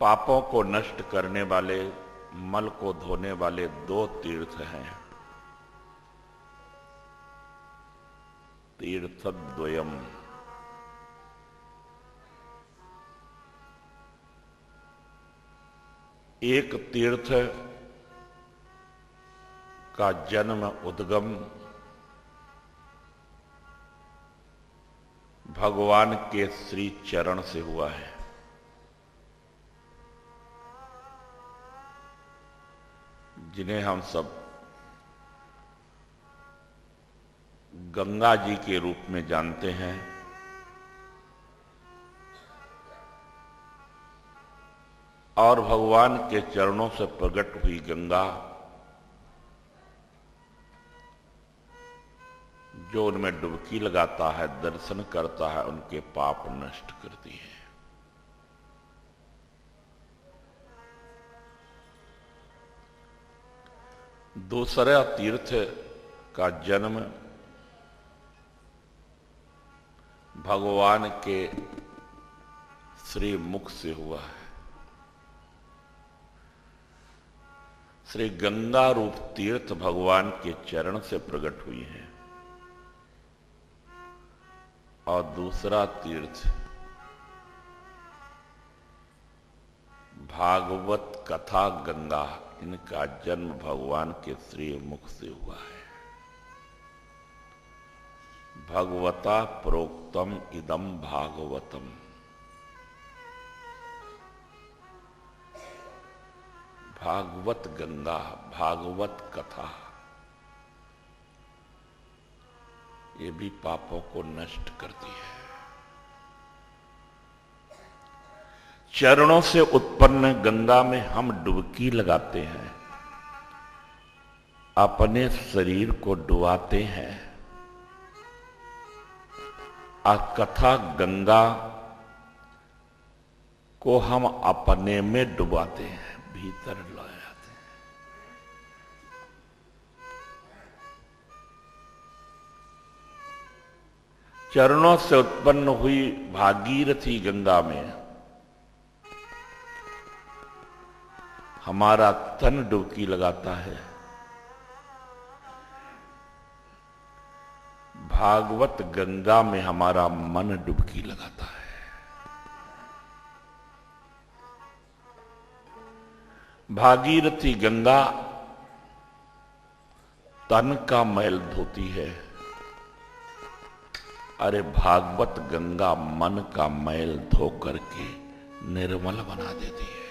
पापों को नष्ट करने वाले, मल को धोने वाले दो तीर्थ हैं। तीर्थद्वयम्। एक तीर्थ का जन्म उद्गम भगवान के श्री चरण से हुआ है। जिन्हें हम सब गंगा जी के रूप में जानते हैं। और भगवान के चरणों से प्रकट हुई गंगा जो उनमें डुबकी लगाता है, दर्शन करता है, उनके पाप नष्ट करती है। दूसरा तीर्थ का जन्म भगवान के श्री मुख से हुआ है। श्री गंगा रूप तीर्थ भगवान के चरण से प्रकट हुई है। और दूसरा तीर्थ भागवत कथा गंगा, इनका जन्म भगवान के श्री मुख से हुआ है। भगवता प्रोक्तम इदम भागवतम। भागवत गंगा, भागवत कथा, ये भी पापों को नष्ट करती है। चरणों से उत्पन्न गंगा में हम डुबकी लगाते हैं, अपने शरीर को डुबाते हैं। कथा गंगा को हम अपने में डुबाते हैं, भीतर ले जाते हैं। चरणों से उत्पन्न हुई भागीरथी गंगा में हमारा तन डुबकी लगाता है। भागवत गंगा में हमारा मन डुबकी लगाता है। भागीरथी गंगा तन का मैल धोती है। अरे भागवत गंगा मन का मैल धो करके निर्मल बना देती है।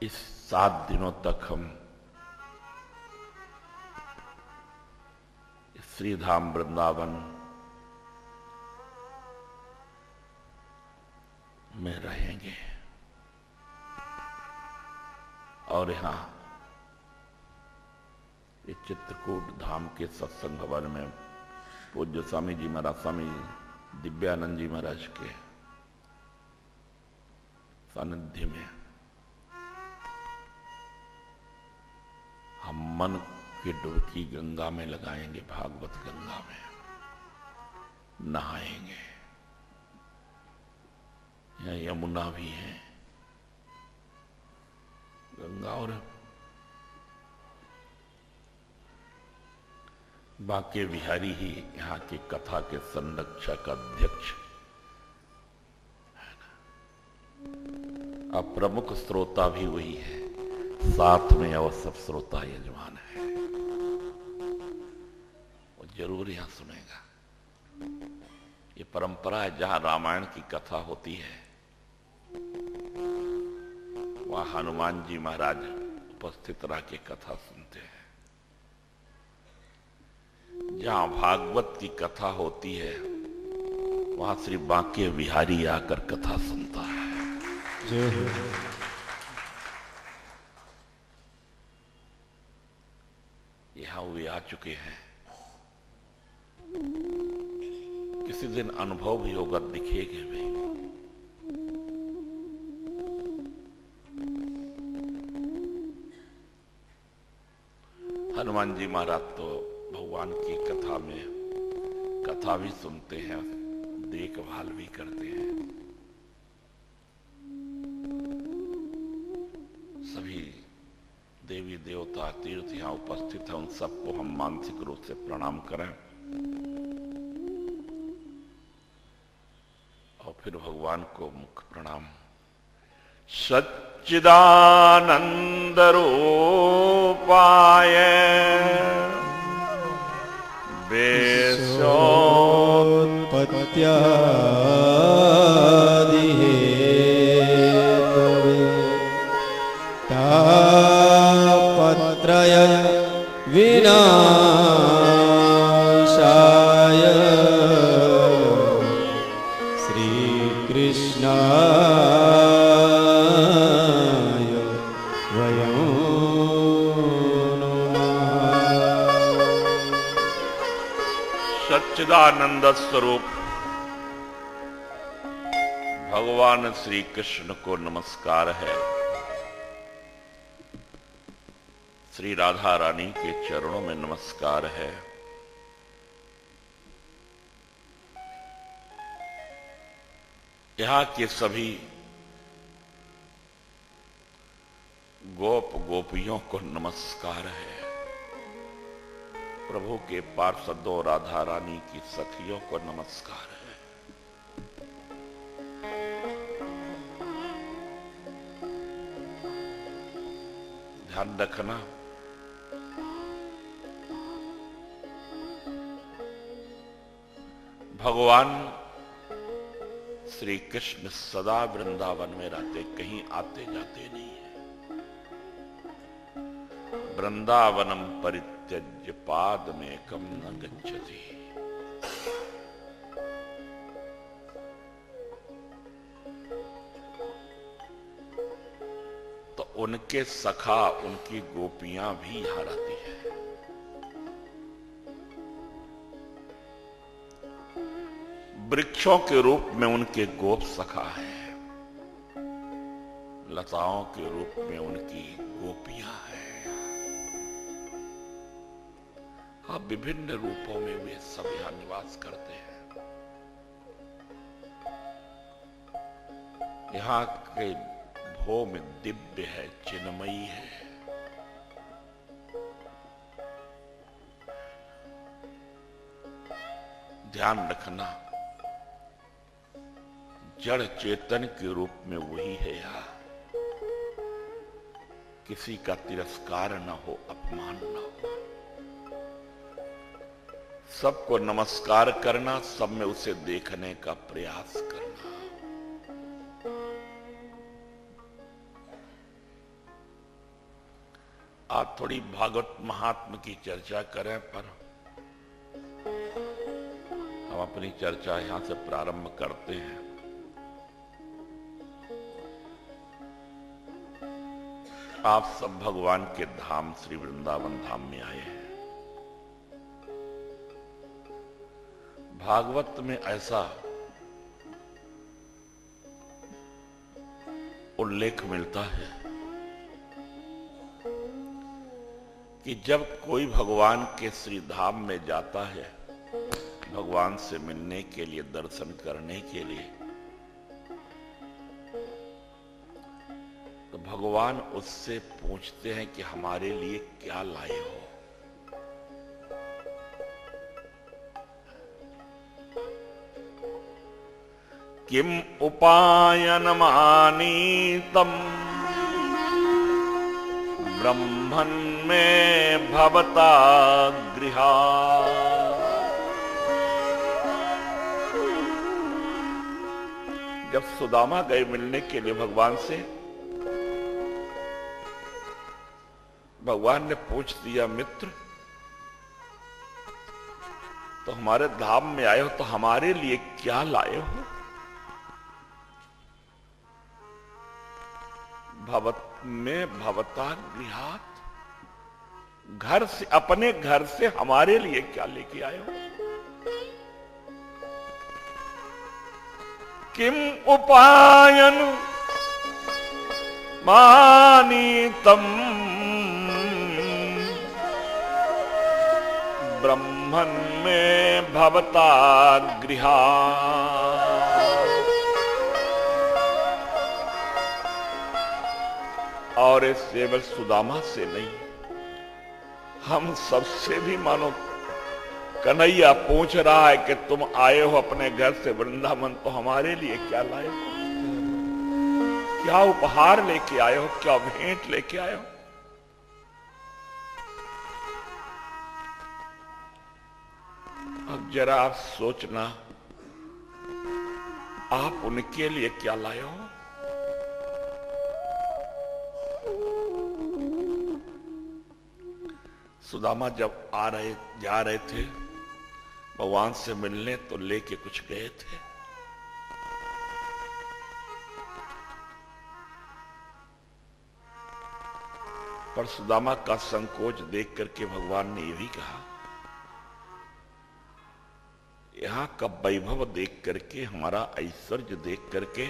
इस 7 दिनों तक हम श्रीधाम वृंदावन में रहेंगे। और यहां इस चित्रकूट धाम के सत्संग भवन में पूज्य स्वामी जी महाराज, स्वामी दिव्यानंद जी महाराज के सानिध्य में हम मन की डुबकी गंगा में लगाएंगे। भागवत गंगा में नहाएंगे। यहाँ यमुना भी है, गंगा और बाके बिहारी ही यहाँ की कथा के संरक्षक अध्यक्ष है ना। अब प्रमुख श्रोता भी वही है, साथ में और सब श्रोता यजमान है, वो जरूर यहां सुनेगा। ये परंपरा है, जहां रामायण की कथा होती है वहां हनुमान जी महाराज उपस्थित रह के कथा सुनते हैं। जहां भागवत की कथा होती है वहां श्री बांके बिहारी आकर कथा सुनता है। यहां वे आ चुके हैं। किसी दिन अनुभव भी होगा, दिखेगा भी। हनुमान जी महाराज तो भगवान की कथा में कथा भी सुनते हैं, देखभाल भी करते हैं। सभी देवी देवता तीर्थ यहां उपस्थित हैं, उन सबको हम मानसिक रूप से प्रणाम करें और फिर भगवान को मुख्य प्रणाम। सच्चिदानंद रूपाय वेशोत्पत्त्यादि हेतवे तापत्रय विनाशाय श्रीकृष्णाय वयं सच्चिदानंद स्वरूप भगवान श्री कृष्ण को नमस्कार है। श्री राधा रानी के चरणों में नमस्कार है। यहां के सभी गोप गोपियों को नमस्कार है। प्रभु के पार्षदों राधा रानी की सखियों को नमस्कार है। ध्यान रखना, भगवान श्री कृष्ण सदा वृंदावन में रहते, कहीं आते जाते नहीं है। वृंदावनम परित्यज्य पादमेकं न गच्छति। तो उनके सखा, उनकी गोपियां भी यहां रहती है। वृक्षों के रूप में उनके गोप सखा है, लताओं के रूप में उनकी गोपियां हैं। हाँ, विभिन्न रूपों में वे सब यहां निवास करते हैं। यहां के भूमि दिव्य है, चिन्मयी है। ध्यान रखना, जड़ चेतन के रूप में वही है। यहां किसी का तिरस्कार न हो, अपमान न हो, सबको नमस्कार करना, सब में उसे देखने का प्रयास करना। आज थोड़ी भागवत महात्म की चर्चा करें, पर हम अपनी चर्चा यहां से प्रारंभ करते हैं। आप सब भगवान के धाम श्री वृंदावन धाम में आए हैं। भागवत में ऐसा उल्लेख मिलता है कि जब कोई भगवान के श्री धाम में जाता है, भगवान से मिलने के लिए, दर्शन करने के लिए, तो भगवान उससे पूछते हैं कि हमारे लिए क्या लाए हो। किम उपायनमानीतम ब्रह्मन् में भवता गृहा। जब सुदामा गए मिलने के लिए भगवान से, भगवान ने पूछ दिया, मित्र तो हमारे धाम में आए हो, तो हमारे लिए क्या लाए हो? भवत में भवता गृहात, घर से, अपने घर से हमारे लिए क्या लेके आए हो? किम उपायन मानीतम ब्रह्मन में भवता गृहा। और इस केवल सुदामा से नहीं, हम सबसे भी मानो कन्हैया पूछ रहा है कि तुम आए हो अपने घर से वृंदावन, तो हमारे लिए क्या लाए हो? क्या उपहार लेके आए हो? क्या भेंट लेके आए हो? अब जरा आप सोचना, आप उनके लिए क्या लाए हो? सुदामा जब जा रहे थे भगवान से मिलने, तो लेके कुछ गए थे। पर सुदामा का संकोच देख करके भगवान ने यही कहा, यहां का वैभव देख करके, हमारा ऐश्वर्य देख करके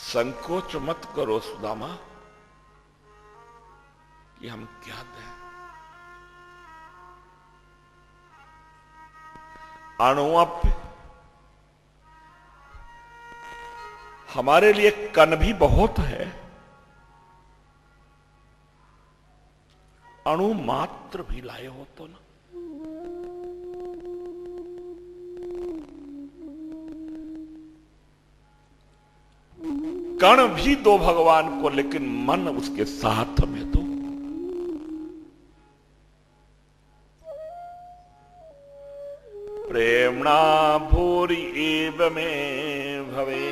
संकोच मत करो सुदामा कि हम क्या दें। अणुअप हमारे लिए कन भी बहुत है, अणु मात्र भी लाए हो तो ना। कण भी दो भगवान को, लेकिन मन उसके साथ में दो। प्रेमणा भूरि एव में भवे।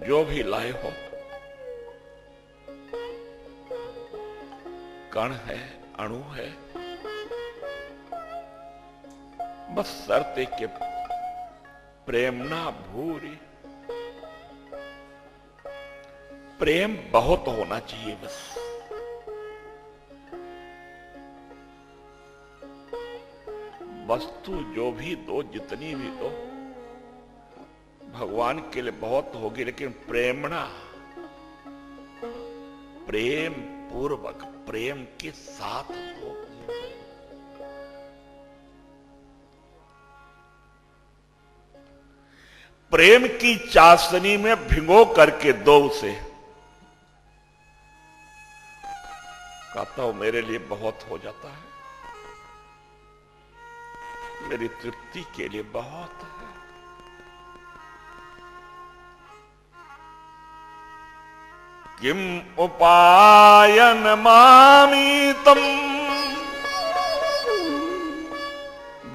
जो भी लाए हो, कण है, अणु है, बस शर्त है कि प्रेमना भूरि, प्रेम बहुत होना चाहिए बस। वस्तु जो भी दो, जितनी भी दो, भगवान के लिए बहुत होगी, लेकिन प्रेमना, प्रेम पूर्वक, प्रेम के साथ हो। प्रेम की चाशनी में भिगो करके दो उसे। कहता हूं मेरे लिए बहुत हो जाता है, मेरी तृप्ति के लिए बहुत है। किम उपायन मामीतम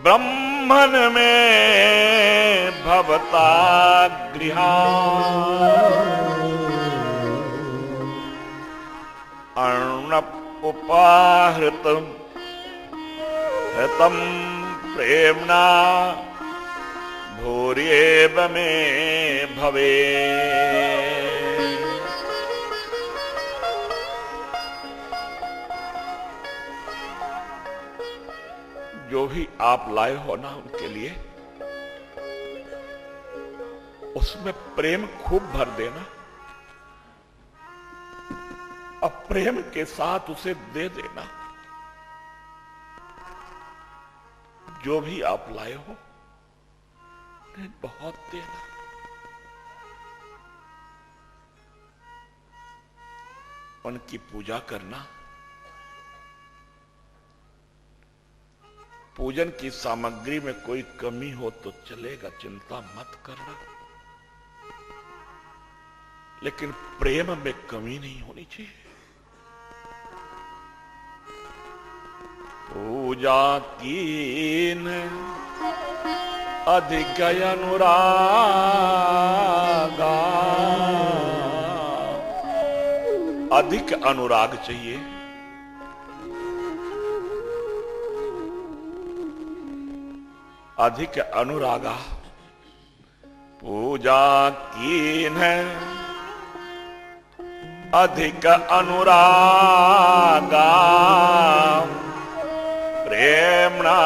ब्रह्मन में भवता गृहा। अर्णप उपाहृतम हृतम प्रेमणा भूर्येव में भवे। जो भी आप लाए हो ना उनके लिए, उसमें प्रेम खूब भर देना, अब प्रेम के साथ उसे दे देना। जो भी आप लाए हो बहुत देना। उनकी पूजा करना। पूजन की सामग्री में कोई कमी हो तो चलेगा, चिंता मत करना, लेकिन प्रेम में कमी नहीं होनी चाहिए। पूजा कीन अधिक अनुरागा, अधिक अनुराग चाहिए। अधिक अनुरागा पूजा कीन है, अधिक अनुरागा प्रेमणा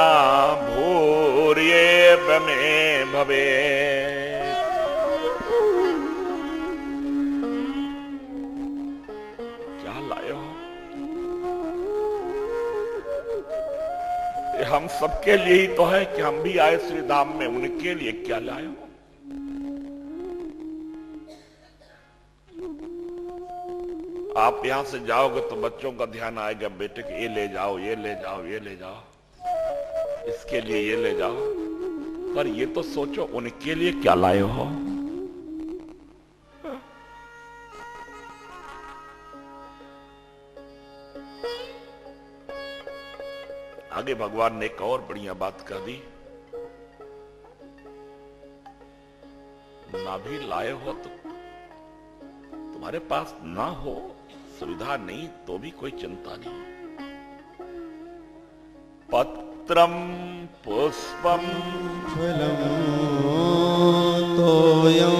भूर्येव में भवे। हम सबके लिए ही तो है कि हम भी आए श्री धाम में, उनके लिए क्या लाए हो? आप यहां से जाओगे तो बच्चों का ध्यान आएगा, बेटे के ये ले जाओ, ये ले जाओ, ये ले जाओ, इसके लिए ये ले जाओ, पर ये तो सोचो उनके लिए क्या लाए हो? आगे भगवान ने एक और बढ़िया बात कह दी, ना भी लाए हो तो तुम्हारे पास ना हो, सुविधा नहीं तो भी कोई चिंता नहीं। पत्रम पुष्पम फलम तोयं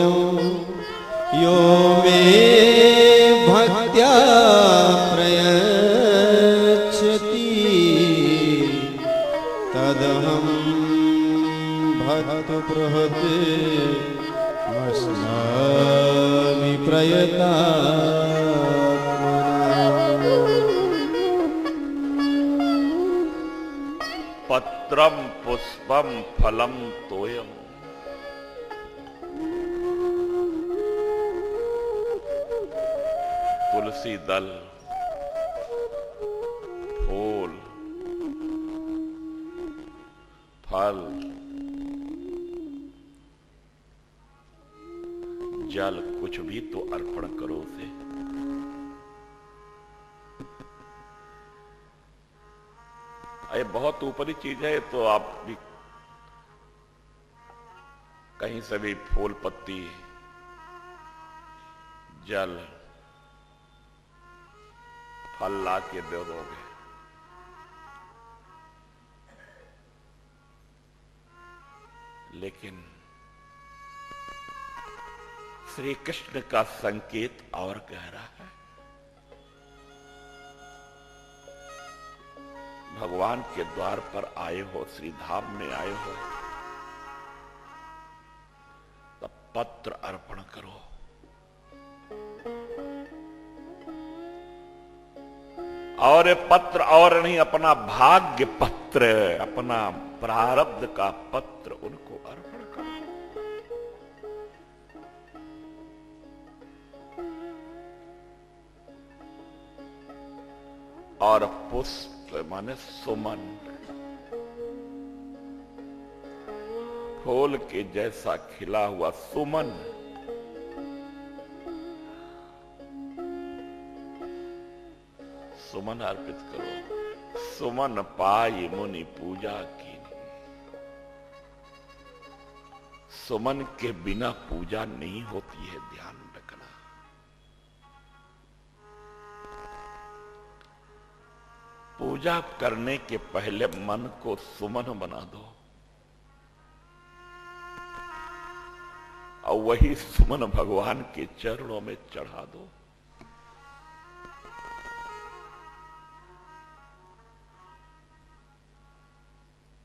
यो मे भक्त्या प्रयच्छति तदहं भक्तबृहत् अस्मामि प्रयतात्मना। पत्रम पुष्पम फलम तोयम, तुलसी दल, फूल, फल, जल, कुछ भी तो अर्पण करो उसे। ये बहुत ऊपरी चीज है, तो आप भी कहीं से भी फूल पत्ती, जल, फल ला के दे दोगे, लेकिन श्री कृष्ण का संकेत और गहरा है। भगवान के द्वार पर आए हो, श्री धाम में आए हो, तब पत्र अर्पण करो। और ये पत्र और नहीं, अपना भाग्य पत्र, अपना प्रारब्ध का पत्र उनको अर्पण करो। और पुष्प माने सुमन, फूल के जैसा खिला हुआ सुमन, सुमन अर्पित करो। सुमन पाई मुनि पूजा की, सुमन के बिना पूजा नहीं होती है, ध्यान रखना। पूजा करने के पहले मन को सुमन बना दो, और वही सुमन भगवान के चरणों में चढ़ा दो।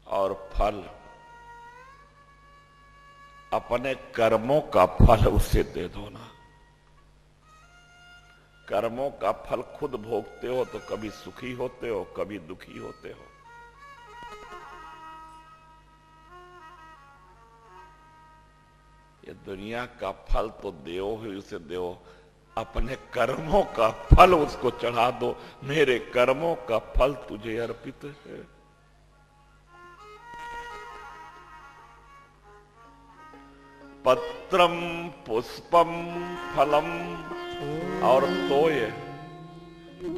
और फल, अपने कर्मों का फल उसे दे दो ना। कर्मों का फल खुद भोगते हो तो कभी सुखी होते हो, कभी दुखी होते हो। ये दुनिया का फल तो देओ ही उसे दो, अपने कर्मों का फल उसको चढ़ा दो। मेरे कर्मों का फल तुझे अर्पित है। पत्रम पुष्पम फलम, और तोय,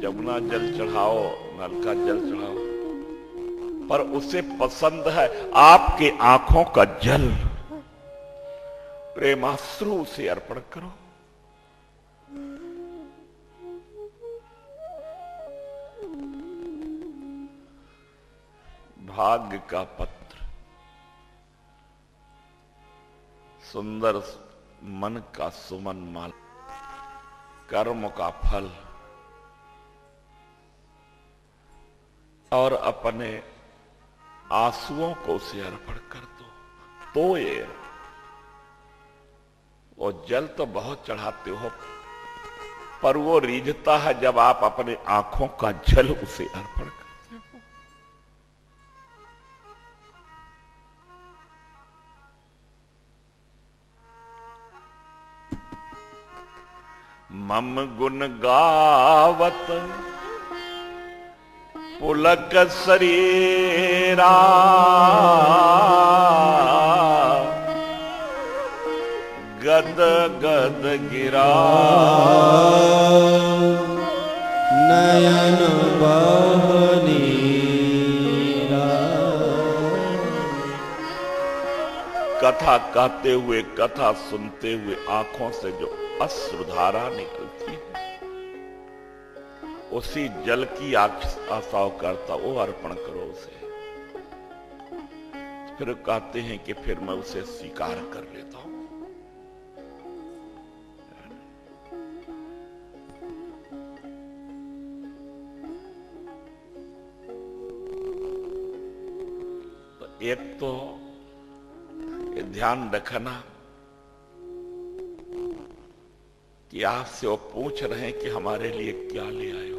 जमुना जल चढ़ाओ, नल का जल चढ़ाओ, पर उसे पसंद है आपके आंखों का जल, प्रेमाश्रु से अर्पण करो। भाग्य का पत्र, सुंदर मन का सुमन माल, कर्म का फल, और अपने आंसुओं को उसे अर्पण कर दो। तो ये वो जल तो बहुत चढ़ाते हो, पर वो रीझता है जब आप अपने आंखों का जल उसे अर्पण करते हो। मम गुण गावत पुलक शरीरा, गद गद गिरा नयन बहनीरा। कथा कहते हुए, कथा सुनते हुए आंखों से जो अश्रुधारा निकलती है, उसी जल की आशा करता वो अर्पण करो उसे। फिर कहते हैं कि फिर मैं उसे स्वीकार कर लेता हूं। तो एक तो ये ध्यान रखना कि आपसे वो पूछ रहे हैं कि हमारे लिए क्या ले आए हो।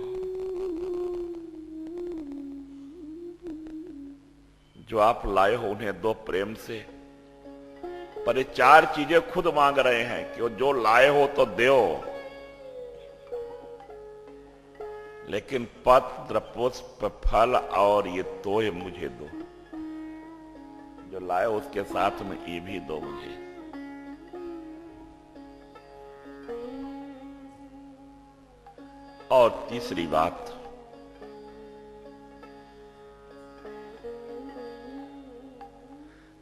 जो आप लाए हो उन्हें दो प्रेम से, पर ये चार चीजें खुद मांग रहे हैं कि वो जो लाए हो तो दो, लेकिन पत्र पुष्प फल और ये तोय मुझे दो। जो लाए हो उसके साथ में ये भी दो मुझे। और तीसरी बात,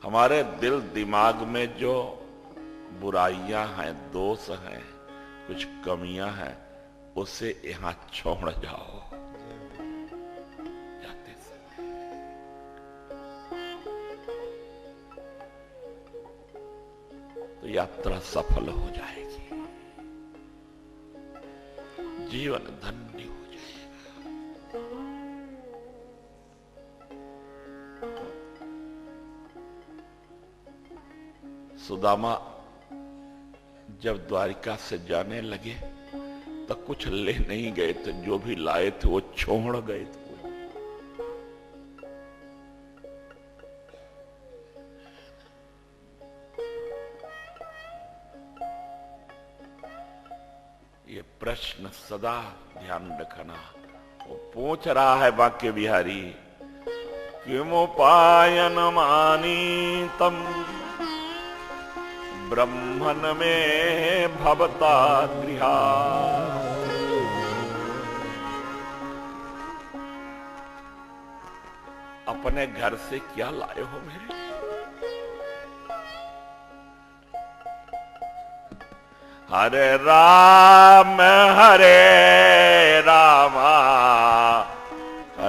हमारे दिल दिमाग में जो बुराइयां हैं, दोष हैं, कुछ कमियां हैं, उसे यहां छोड़ जाओ जाते समय। तो यात्रा सफल हो जाएगी, जीवन धन्य हो जाएगा। सुदामा जब द्वारिका से जाने लगे तो कुछ ले नहीं गए थे, जो भी लाए थे वो छोड़ गए थे। ये प्रश्न सदा ध्यान रखना। वो पूछ रहा है वाक्य बिहारी, किमुपायन मानीतम ब्रह्मन में भवता गृहा। अपने घर से क्या लाए हो मेरे? हरे राम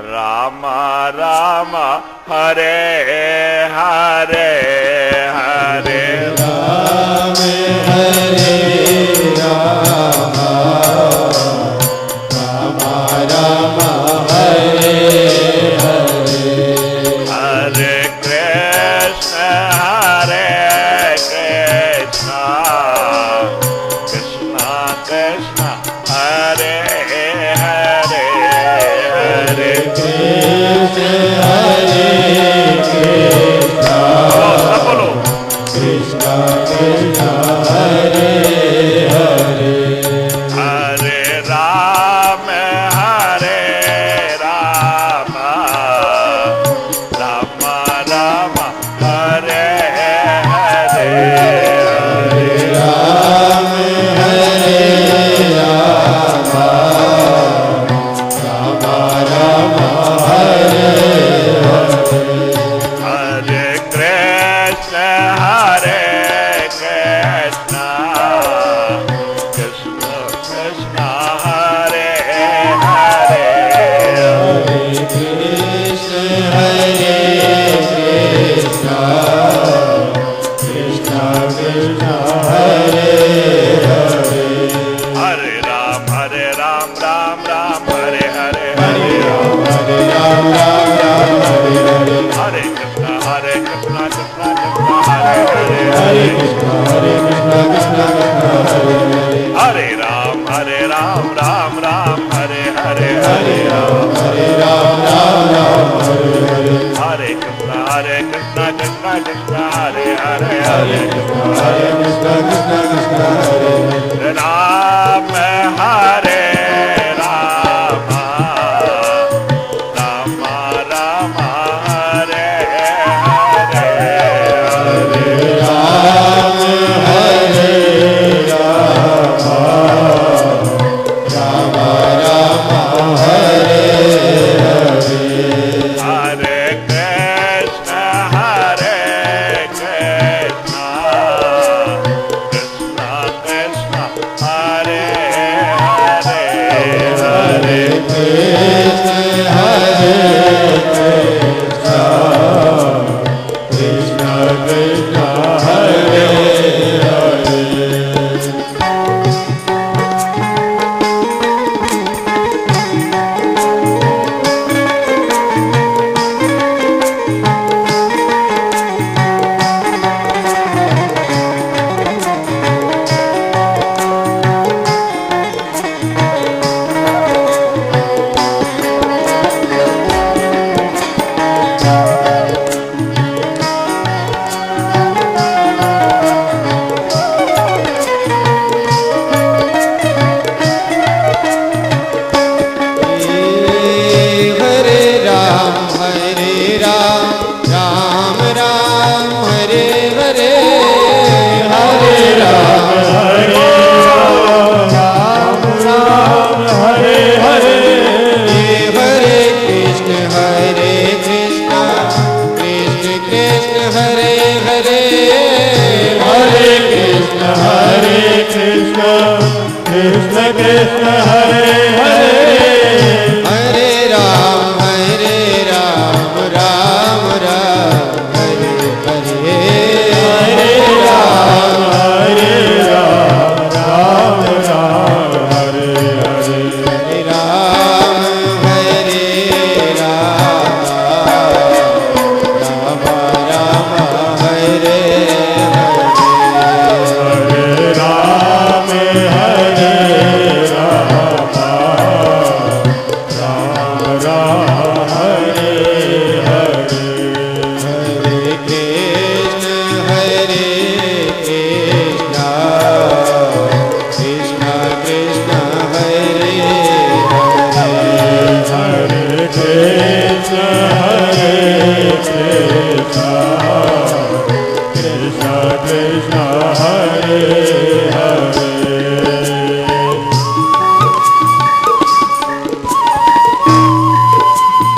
राम राम हरे हरे, हरे राम हरे राम राम राम हरे हरे, हरे कृष्ण कृष्ण कृष्ण हरे हरे, हरे कृष्ण हरे कृष्ण बोलो कृष्ण कृष्ण हरे हरे, हरे राम राम राम राम हरे हरे, हरे राम राम राम हरे हरे, हरे कृष्ण कृष्ण कृष्ण हरे हरे, हरे कृष्ण हरे कृष्ण कृष्ण कृष्ण हरे हरे, हरे राम राम राम हरे हरे, हरे राम राम हरे हरे, हरे कृष्ण कृष्ण कृष्ण हरे हरे, हरे कृष्ण कृष्ण हरे हरे, हरे राम राम हरे हरे, हरे राम हरे हरे, हरे कृष्ण कृष्ण कृष्ण हरे हरे, हरे Krishna Krishna Krishna Hare Hare, Ram Krishna Hare Hare Krishna Hare Hare